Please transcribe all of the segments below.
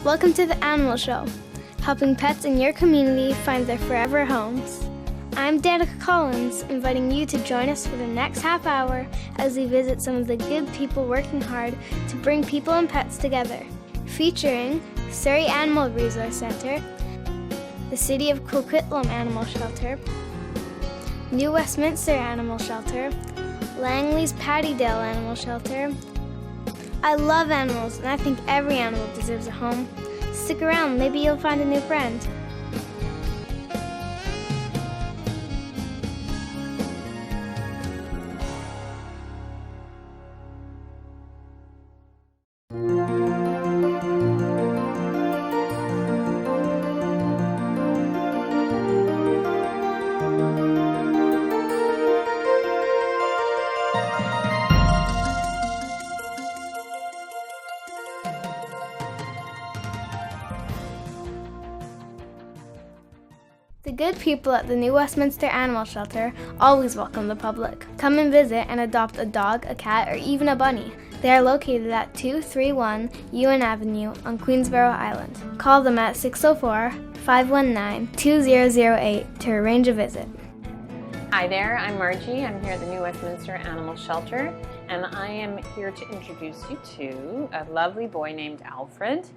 Welcome to the Animal Show, helping pets in your community find their forever homes. I'm Danica Collins, inviting you to join us for the next half hour as we visit some of the good people working hard to bring people and pets together, featuring Surrey Animal Resource Centre, the City of Coquitlam Animal Shelter, New Westminster Animal Shelter, Langley's Pattydale Animal Shelter. I love animals, and I think every animal deserves a home. Stick around, maybe you'll find a new friend. The good people at the New Westminster Animal Shelter always welcome the public. Come and visit and adopt a dog, a cat, or even a bunny. They are located at 231 Ewan Avenue on Queensborough Island. Call them at 604-519-2008 to arrange a visit. Hi there, I'm Margie. I'm here at the New Westminster Animal Shelter, and I am here to introduce you to a lovely boy named Alfred.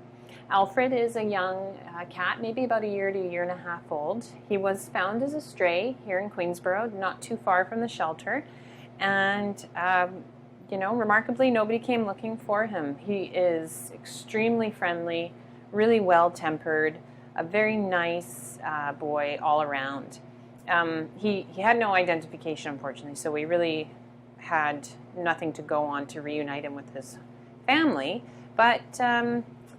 Alfred is a young cat, maybe about a year to a year and a half old. He was found as a stray here in Queensborough, not too far from the shelter. And, remarkably, nobody came looking for him. He is extremely friendly, really well-tempered, a very nice boy all around. He had no identification, unfortunately, so we really had nothing to go on to reunite him with his family. But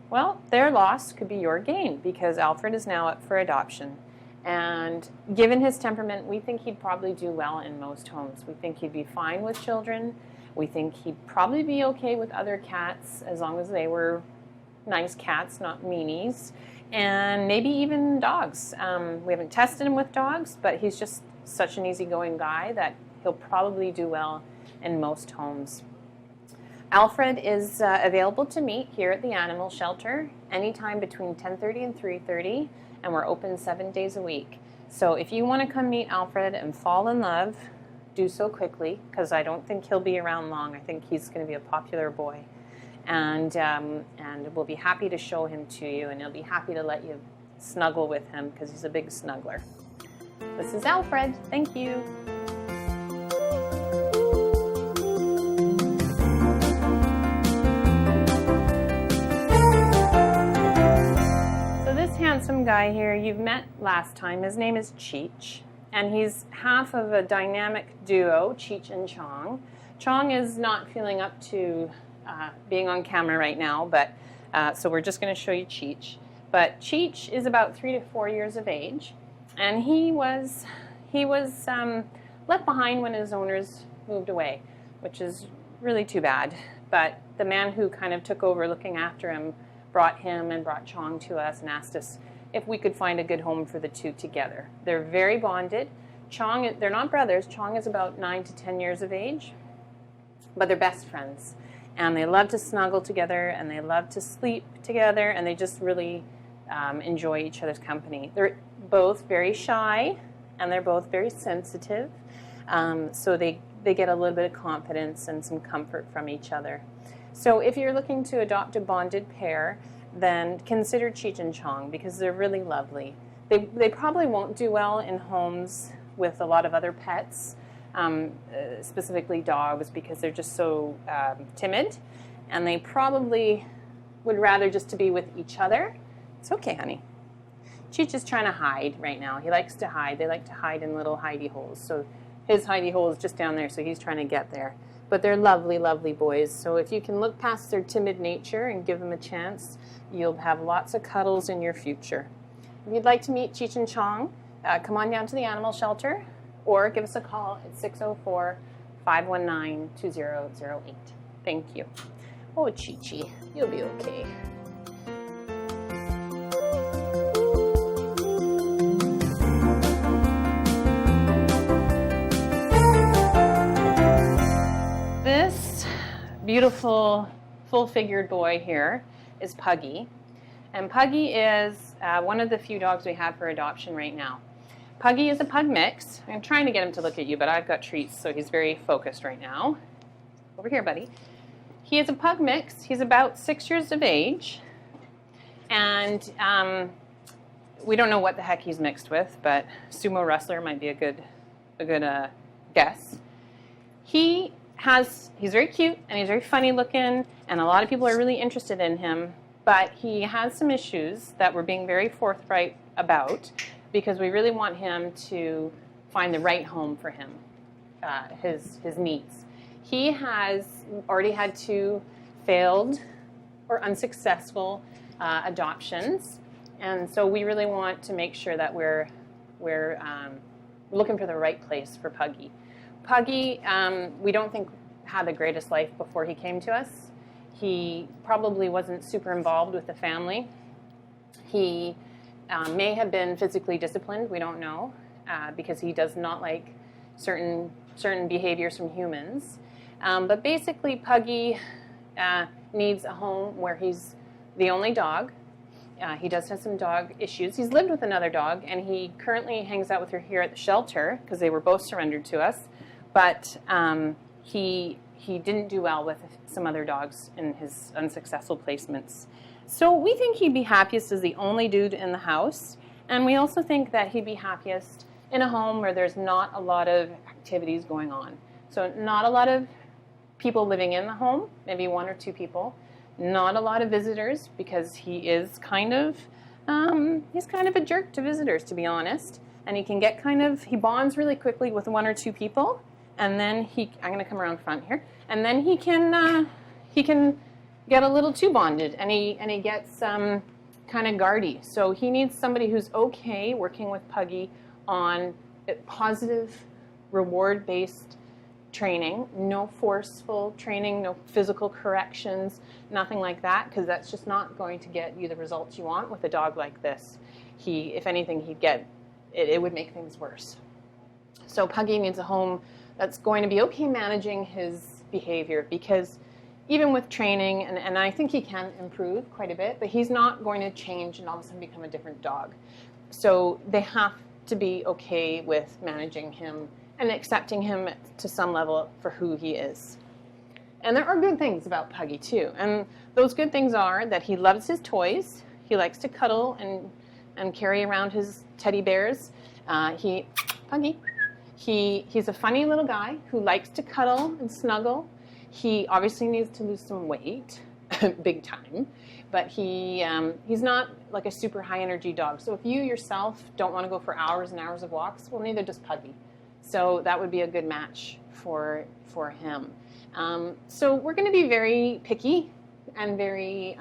well, their loss could be your gain because Alfred is now up for adoption. And given his temperament, we think he'd probably do well in most homes. We think he'd be fine with children. We think he'd probably be okay with other cats as long as they were nice cats, not meanies. And maybe even dogs. We haven't tested him with dogs, but he's just such an easygoing guy that he'll probably do well in most homes. Alfred is available to meet here at the animal shelter anytime between 10:30 and 3:30, and we're open 7 days a week. So if you want to come meet Alfred and fall in love, do so quickly because I don't think he'll be around long. I think he's going to be a popular boy, and we'll be happy to show him to you, and he'll be happy to let you snuggle with him because he's a big snuggler. This is Alfred. Thank you. Handsome guy here you've met last time. His name is Cheech, and he's half of a dynamic duo, Cheech and Chong. Chong is not feeling up to being on camera right now, but so we're just going to show you Cheech. But Cheech is about 3 to 4 years of age, and he was left behind when his owners moved away, which is really too bad. But the man who kind of took over looking after him brought him and brought Chong to us and asked us if we could find a good home for the two together. They're very bonded. Chong, they're not brothers. Chong is about 9 to 10 years of age, but they're best friends. And they love to snuggle together, and they love to sleep together, and they just really enjoy each other's company. They're both very shy, and they're both very sensitive, so they get a little bit of confidence and some comfort from each other. So if you're looking to adopt a bonded pair, then consider Cheech and Chong because they're really lovely. They probably won't do well in homes with a lot of other pets, specifically dogs, because they're just so timid, and they probably would rather just to be with each other. It's okay, honey. Cheech is trying to hide right now. He likes to hide. They like to hide in little hidey holes. So his hidey hole is just down there, so he's trying to get there. But they're lovely, lovely boys. So if you can look past their timid nature and give them a chance, you'll have lots of cuddles in your future. If you'd like to meet Cheech and Chong, come on down to the animal shelter or give us a call at 604-519-2008. Thank you. Oh, Chi-Chi, you'll be okay. This beautiful full-figured boy here is Puggy. And Puggy is one of the few dogs we have for adoption right now. Puggy is a pug mix. I'm trying to get him to look at you, but I've got treats, so he's very focused right now. Over here, buddy. He is a pug mix. He's about 6 years of age. And we don't know what the heck he's mixed with, but sumo wrestler might be a good guess. He's very cute, and he's very funny looking, and a lot of people are really interested in him, but he has some issues that we're being very forthright about, because we really want him to find the right home for him, his needs. He has already had 2 failed or unsuccessful adoptions, and so we really want to make sure that we're looking for the right place for Puggy. Puggy, we don't think had the greatest life before he came to us. He probably wasn't super involved with the family. He may have been physically disciplined, we don't know, because he does not like certain behaviors from humans. But basically, Puggy needs a home where he's the only dog. He does have some dog issues. He's lived with another dog, and he currently hangs out with her here at the shelter because they were both surrendered to us. But he didn't do well with some other dogs in his unsuccessful placements. So we think he'd be happiest as the only dude in the house, and we also think that he'd be happiest in a home where there's not a lot of activities going on. So not a lot of people living in the home, maybe 1 or 2 people. Not a lot of visitors, because he is kind of a jerk to visitors, to be honest. And he can get he bonds really quickly with 1 or 2 people, and then I'm going to come around front here, and then he can get a little too bonded, and he gets kind of guardy. So he needs somebody who's okay working with Puggy on positive, reward-based training, no forceful training, no physical corrections, nothing like that, because that's just not going to get you the results you want with a dog like this. If anything, it would make things worse. So Puggy needs a home that's going to be okay managing his behavior, because even with training, and I think he can improve quite a bit, but he's not going to change and all of a sudden become a different dog. So they have to be okay with managing him and accepting him to some level for who he is. And there are good things about Puggy too. And those good things are that he loves his toys. He likes to cuddle and carry around his teddy bears. He's a funny little guy who likes to cuddle and snuggle. He obviously needs to lose some weight, big time, but he's not like a super high energy dog. So if you yourself don't want to go for hours and hours of walks, well, neither does Puggy. So that would be a good match for him. So we're going to be very picky and very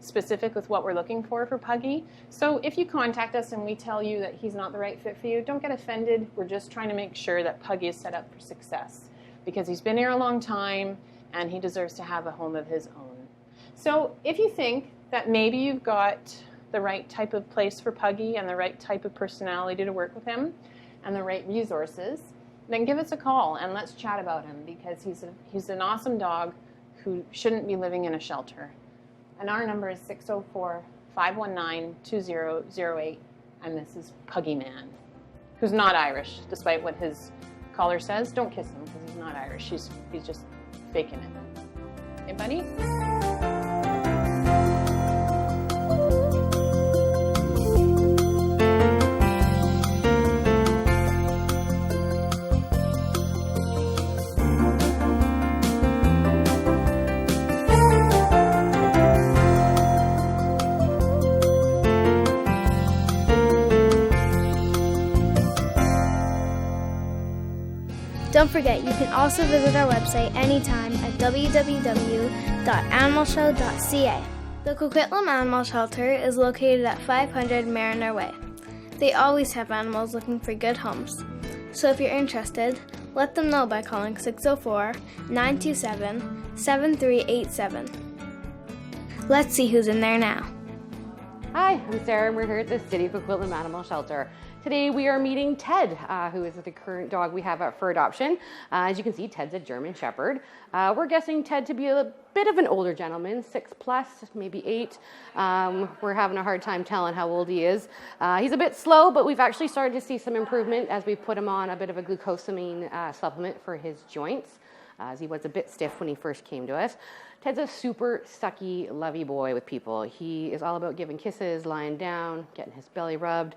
specific with what we're looking for Puggy. So if you contact us and we tell you that he's not the right fit for you, don't get offended. We're just trying to make sure that Puggy is set up for success, because he's been here a long time and he deserves to have a home of his own. So if you think that maybe you've got the right type of place for Puggy and the right type of personality to work with him and the right resources, then give us a call and let's chat about him, because he's an awesome dog who shouldn't be living in a shelter. And our number is 604-519-2008, and this is Puggy Man, who's not Irish, despite what his caller says. Don't kiss him, because he's not Irish. He's just faking it. Hey, buddy? Don't forget, you can also visit our website anytime at www.animalshow.ca. The Coquitlam Animal Shelter is located at 500 Mariner Way. They always have animals looking for good homes. So if you're interested, let them know by calling 604-927-7387. Let's see who's in there now. Hi, I'm Sarah and we're here at the City of Coquitlam Animal Shelter. Today we are meeting Ted, who is the current dog we have up for adoption. As you can see, Ted's a German Shepherd. We're guessing Ted to be a bit of an older gentleman, 6+, maybe 8. We're having a hard time telling how old he is. He's a bit slow, but we've actually started to see some improvement as we put him on a bit of a glucosamine supplement for his joints, as he was a bit stiff when he first came to us. Ted's a super sucky, lovey boy with people. He is all about giving kisses, lying down, getting his belly rubbed.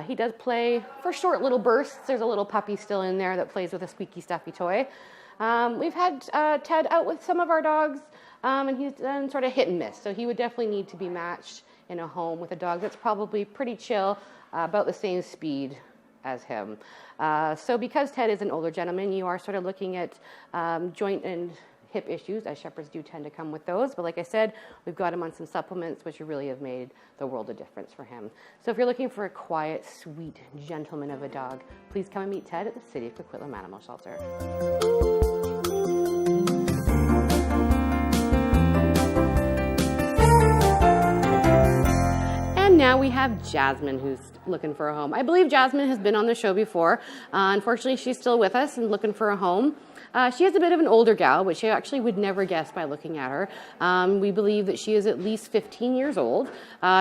He does play for short little bursts. There's a little puppy still in there that plays with a squeaky, stuffy toy. We've had Ted out with some of our dogs, and he's done sort of hit and miss. So he would definitely need to be matched in a home with a dog that's probably pretty chill, about the same speed as him. So because Ted is an older gentleman, you are sort of looking at joint and hip issues, as shepherds do tend to come with those. But like I said, we've got him on some supplements, which really have made the world of difference for him. So if you're looking for a quiet, sweet gentleman of a dog, please come and meet Ted at the City of Coquitlam Animal Shelter. And now we have Jasmine, who's looking for a home. I believe Jasmine has been on the show before. Unfortunately, she's still with us and looking for a home. She is a bit of an older gal, which you actually would never guess by looking at her. We believe that she is at least 15 years old.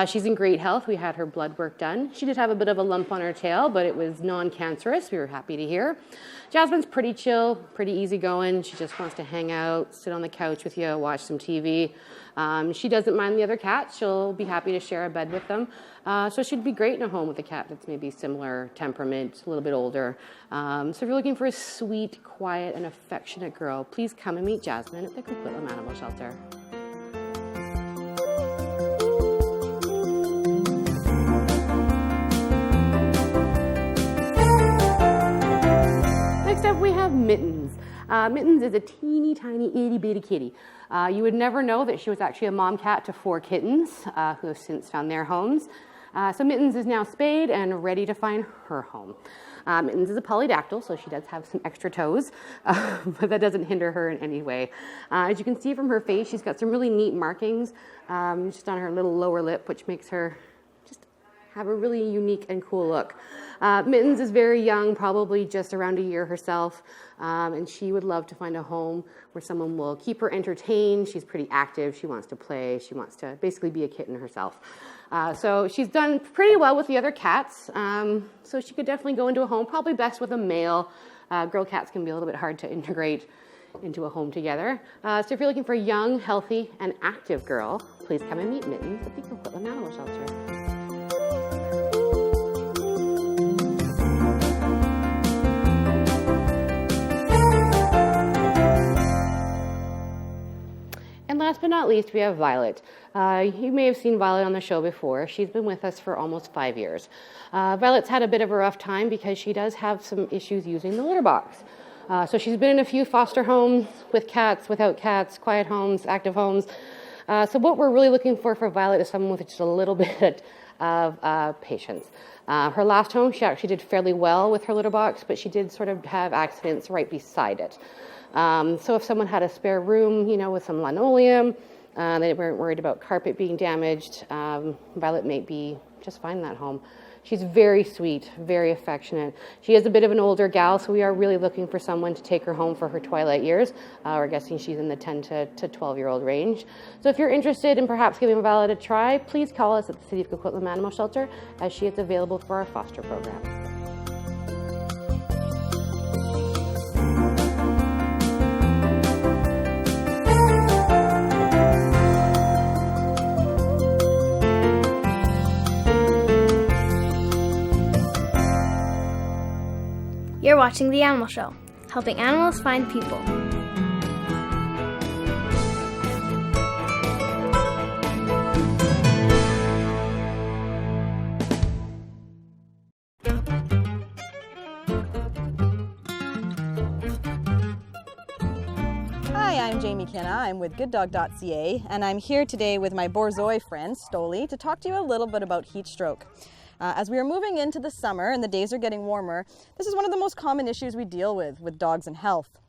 She's in great health. We had her blood work done. She did have a bit of a lump on her tail, but it was non-cancerous. We were happy to hear. Jasmine's pretty chill, pretty easygoing. She just wants to hang out, sit on the couch with you, watch some TV. She doesn't mind the other cats. She'll be happy to share a bed with them. So she'd be great in a home with a cat that's maybe similar temperament, a little bit older. So if you're looking for a sweet, quiet, and affectionate girl, please come and meet Jasmine at the Coquitlam Animal Shelter. Next up we have Mittens. Mittens is a teeny tiny itty bitty kitty. You would never know that she was actually a mom cat to 4 kittens who have since found their homes. So Mittens is now spayed and ready to find her home. Mittens is a polydactyl, so she does have some extra toes, but that doesn't hinder her in any way. As you can see from her face, she's got some really neat markings just on her little lower lip, which makes her just have a really unique and cool look. Mittens is very young, probably just around a year herself, and she would love to find a home where someone will keep her entertained. She's pretty active. She wants to play. She wants to basically be a kitten herself. So she's done pretty well with the other cats, so she could definitely go into a home, probably best with a male. Girl cats can be a little bit hard to integrate into a home together. So if you're looking for a young, healthy, and active girl, please come and meet Mittens at the Coquitlam Animal Shelter. And last but not least, we have Violet. You may have seen Violet on the show before. She's been with us for almost 5 years. Violet's had a bit of a rough time because she does have some issues using the litter box. So she's been in a few foster homes with cats, without cats, quiet homes, active homes. So what we're really looking for Violet is someone with just a little bit of patience. Her last home, she actually did fairly well with her litter box, but she did sort of have accidents right beside it. So if someone had a spare room, with some linoleum, they weren't worried about carpet being damaged, Violet may be just fine in that home. She's very sweet, very affectionate. She is a bit of an older gal, so we are really looking for someone to take her home for her twilight years. We're guessing she's in the 10 to 12-year-old range. So if you're interested in perhaps giving Violet a try, please call us at the City of Coquitlam Animal Shelter, as she is available for our foster program. You're watching The Animal Show, helping animals find people. Hi, I'm Jamie Kenna. I'm with gooddog.ca, and I'm here today with my Borzoi friend, Stoli, to talk to you a little bit about heat stroke. As we are moving into the summer and the days are getting warmer, this is one of the most common issues we deal with dogs and health.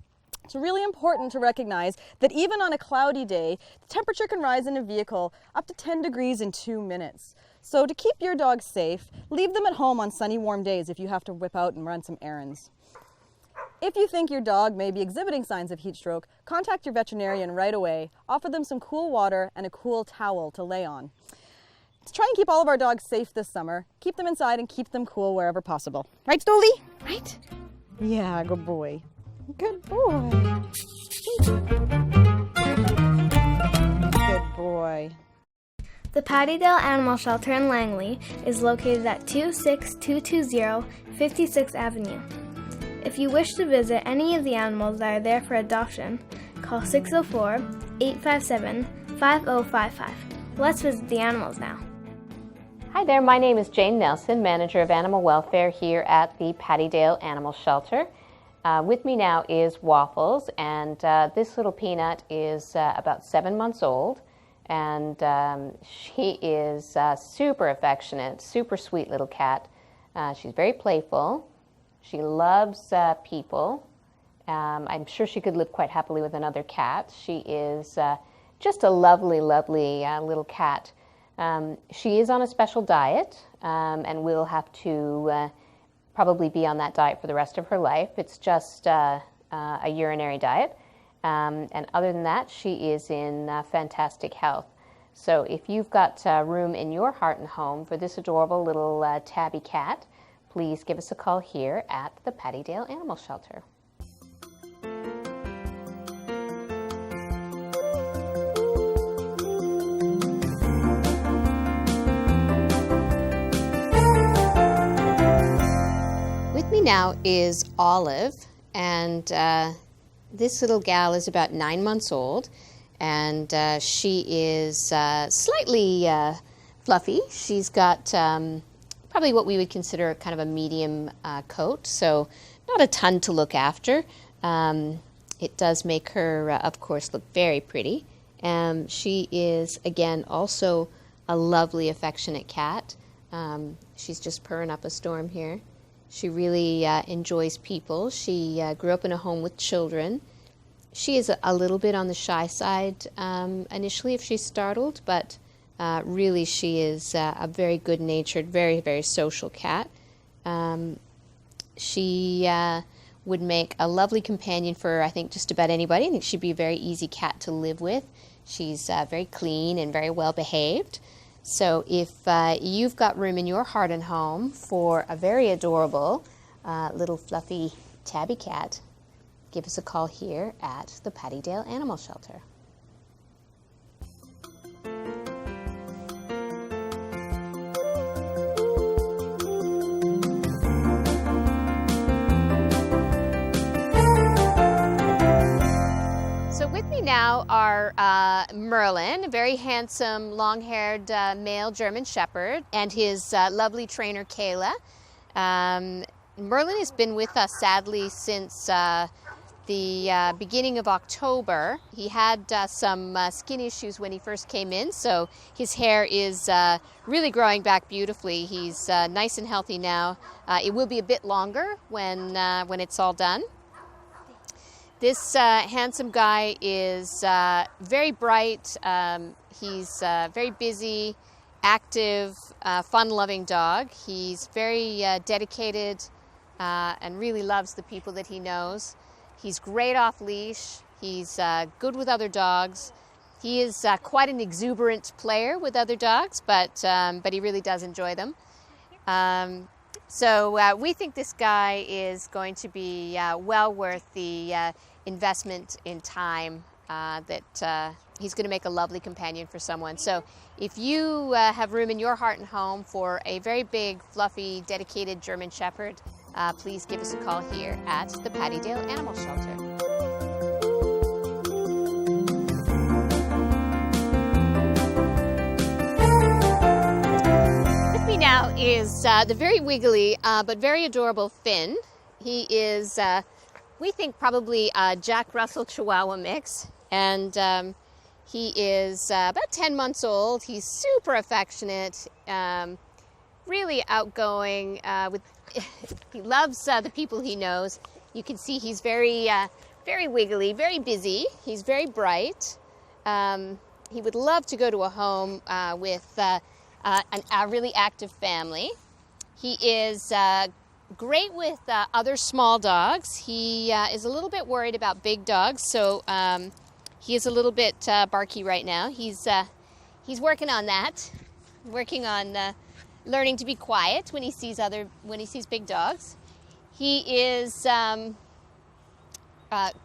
It's really important to recognize that even on a cloudy day, the temperature can rise in a vehicle up to 10 degrees in 2 minutes. So to keep your dog safe, leave them at home on sunny, warm days if you have to whip out and run some errands. If you think your dog may be exhibiting signs of heat stroke, contact your veterinarian right away. Offer them some cool water and a cool towel to lay on. To try and keep all of our dogs safe this summer, keep them inside and keep them cool wherever possible. Right, Stoli? Right? Yeah, good boy. Good boy. Good boy. The Pattydale Animal Shelter in Langley is located at 26220 56th Avenue. If you wish to visit any of the animals that are there for adoption, call 604-857-5055. Let's visit the animals now. Hi there, my name is Jane Nelson, Manager of Animal Welfare here at the Pattydale Animal Shelter. With me now is Waffles, and this little peanut is about 7 months old, and she is super affectionate, super sweet little cat. She's very playful. She loves people. I'm sure she could live quite happily with another cat. She is just a lovely, lovely little cat. She is on a special diet and will have to probably be on that diet for the rest of her life. It's just a urinary diet. And other than that, she is in fantastic health. So if you've got room in your heart and home for this adorable little tabby cat, please give us a call here at the Pattydale Animal Shelter. With me now is Olive, and this little gal is about 9 months old, and she is slightly fluffy. She's got probably what we would consider kind of a medium coat, so not a ton to look after. It does make her, of course, look very pretty. She is, again, also a lovely, affectionate cat. She's just purring up a storm here. She really enjoys people. She grew up in a home with children. She is a little bit on the shy side initially if she's startled, but really, she is a very good-natured, very, very social cat. She would make a lovely companion for, I think, just about anybody. I think she'd be a very easy cat to live with. She's very clean and very well-behaved. So if you've got room in your heart and home for a very adorable little fluffy tabby cat, give us a call here at the Pattydale Animal Shelter. Now are Merlin, a very handsome, long-haired male German Shepherd, and his lovely trainer, Kayla. Merlin has been with us, sadly, since the beginning of October. He had some skin issues when he first came in, so his hair is really growing back beautifully. He's nice and healthy now. It will be a bit longer when it's all done. This handsome guy is very bright. He's very busy, active, fun-loving dog. He's very dedicated and really loves the people that he knows. He's great off leash. He's good with other dogs. He is quite an exuberant player with other dogs, but he really does enjoy them. So we think this guy is going to be well worth the investment in time, that he's going to make a lovely companion for someone. So if you have room in your heart and home for a very big, fluffy, dedicated German Shepherd, please give us a call here at the Pattydale Animal Shelter. With me now is the very wiggly but very adorable Finn. He is we think probably a Jack Russell Chihuahua mix, and he is about 10 months old. He's super affectionate, really outgoing. He loves the people he knows. You can see he's very very wiggly, very busy. He's very bright. He would love to go to a home with a really active family. He is great with other small dogs. He is a little bit worried about big dogs, so he is a little bit barky right now. He's working on that, working on learning to be quiet when he sees big dogs. He is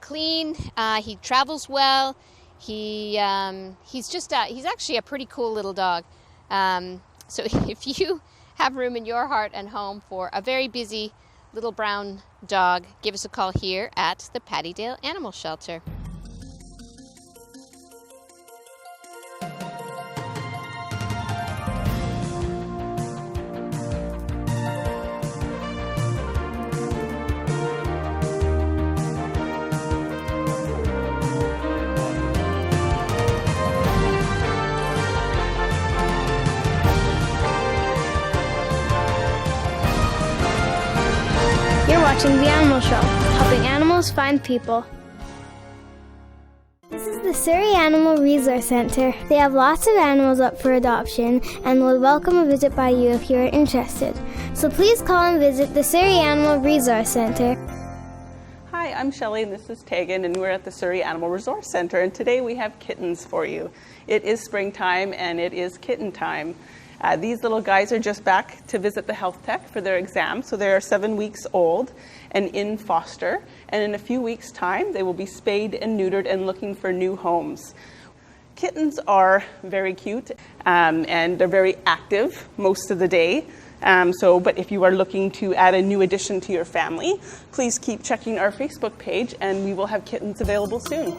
clean. He travels well. He's actually a pretty cool little dog. So if you have room in your heart and home for a very busy little brown dog, give us a call here at the Pattydale Animal Shelter. You're watching The Animal Show, helping animals find people. This is the Surrey Animal Resource Centre. They have lots of animals up for adoption and will welcome a visit by you if you are interested. So please call and visit the Surrey Animal Resource Centre. Hi, I'm Shelley and this is Tegan, and we're at the Surrey Animal Resource Centre, and today we have kittens for you. It is springtime and it is kitten time. These little guys are just back to visit the health tech for their exam, so they are 7 weeks old and in foster, and in a few weeks' time they will be spayed and neutered and looking for new homes. Kittens are very cute and they're very active most of the day. But if you are looking to add a new addition to your family, please keep checking our Facebook page and we will have kittens available soon.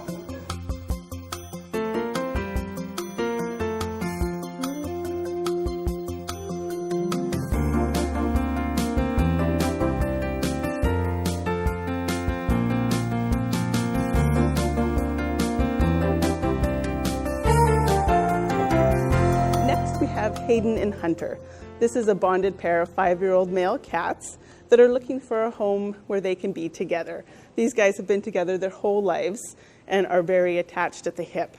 Hayden and Hunter. This is a bonded pair of 5-year-old male cats that are looking for a home where they can be together. These guys have been together their whole lives and are very attached at the hip.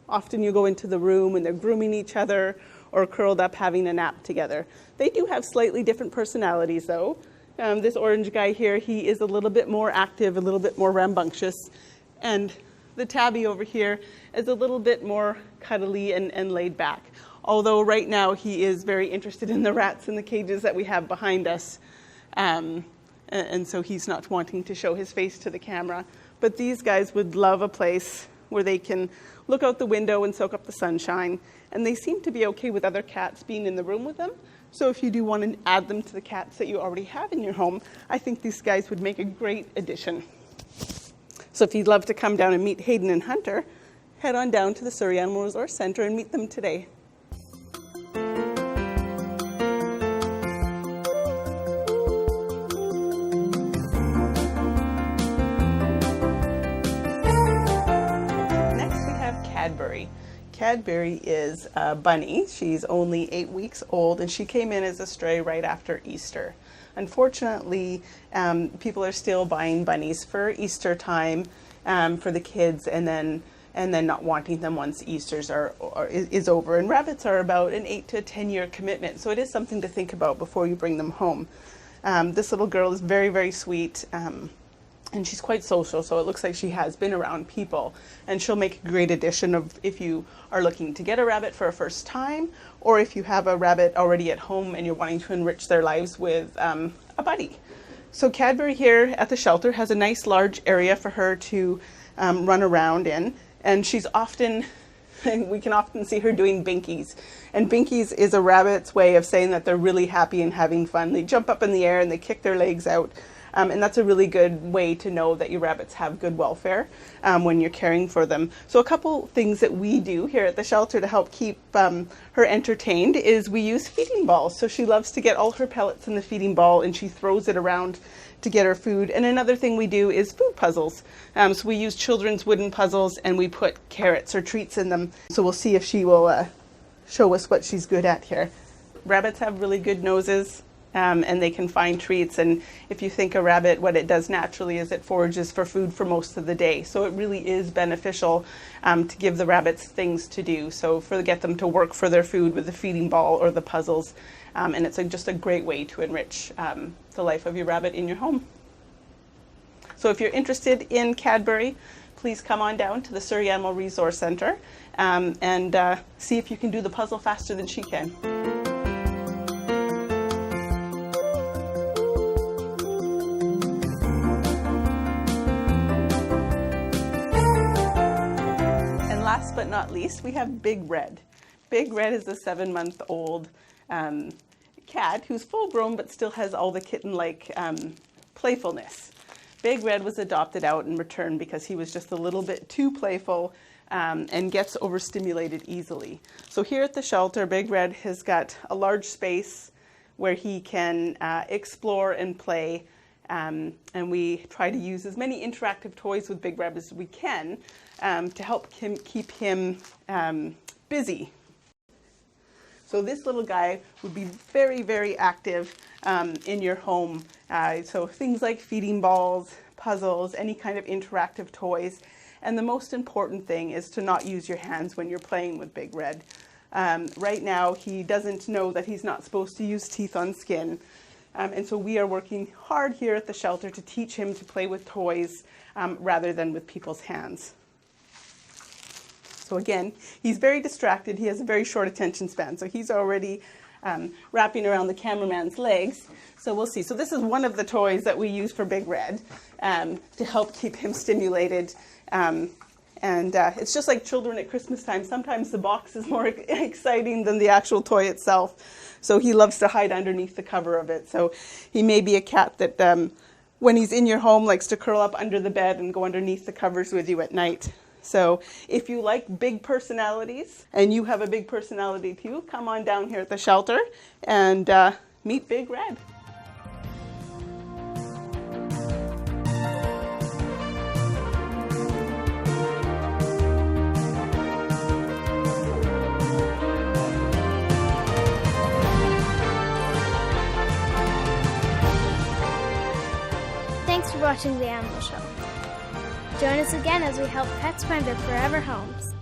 Often you go into the room and they're grooming each other or curled up having a nap together. They do have slightly different personalities though. This orange guy here, he is a little bit more active, a little bit more rambunctious, and the tabby over here is a little bit more cuddly and laid back. Although right now he is very interested in the rats in the cages that we have behind us. And so he's not wanting to show his face to the camera. But these guys would love a place where they can look out the window and soak up the sunshine. And they seem to be okay with other cats being in the room with them. So if you do want to add them to the cats that you already have in your home, I think these guys would make a great addition. So if you'd love to come down and meet Hayden and Hunter, head on down to the Surrey Animal Resource Centre and meet them today. Cadbury. Cadbury is a bunny. She's only 8 weeks old and she came in as a stray right after Easter. Unfortunately, people are still buying bunnies for Easter time for the kids and then not wanting them once Easter's is over. And rabbits are about an 8 to 10 year commitment, so it is something to think about before you bring them home. This little girl is very, very sweet. And she's quite social, so it looks like she has been around people. And she'll make a great addition of if you are looking to get a rabbit for a first time, or if you have a rabbit already at home and you're wanting to enrich their lives with a buddy. So Cadbury here at the shelter has a nice large area for her to run around in. And she's often, we can often see her doing binkies. And binkies is a rabbit's way of saying that they're really happy and having fun. They jump up in the air and they kick their legs out. And that's a really good way to know that your rabbits have good welfare when you're caring for them. So a couple things that we do here at the shelter to help keep her entertained is we use feeding balls. So she loves to get all her pellets in the feeding ball and she throws it around to get her food. And another thing we do is food puzzles. So we use children's wooden puzzles and we put carrots or treats in them. So we'll see if she will show us what she's good at here. Rabbits have really good noses. and they can find treats. And if you think a rabbit, what it does naturally is it forages for food for most of the day. So it really is beneficial to give the rabbits things to do. So get them to work for their food with the feeding ball or the puzzles. And it's just a great way to enrich the life of your rabbit in your home. So if you're interested in Cadbury, please come on down to the Surrey Animal Resource Centre and see if you can do the puzzle faster than she can. And last but not least, we have Big Red. Big Red is a 7-month-old cat who's full grown but still has all the kitten-like playfulness. Big Red was adopted out in return because he was just a little bit too playful and gets overstimulated easily. So here at the shelter, Big Red has got a large space where he can explore and play, and we try to use as many interactive toys with Big Red as we can to help keep him busy. So this little guy would be very, very active in your home. So things like feeding balls, puzzles, any kind of interactive toys. And the most important thing is to not use your hands when you're playing with Big Red. Right now, he doesn't know that he's not supposed to use teeth on skin. And so we are working hard here at the shelter to teach him to play with toys rather than with people's hands. So again, he's very distracted. He has a very short attention span. So he's already wrapping around the cameraman's legs. So we'll see. So this is one of the toys that we use for Big Red to help keep him stimulated. And it's just like children at Christmas time. Sometimes the box is more exciting than the actual toy itself. So he loves to hide underneath the cover of it. So he may be a cat that when he's in your home likes to curl up under the bed and go underneath the covers with you at night. So if you like big personalities and you have a big personality too, come on down here at the shelter and meet Big Red. Thanks for watching The Animal Show. Join us again as we help pets find their forever homes.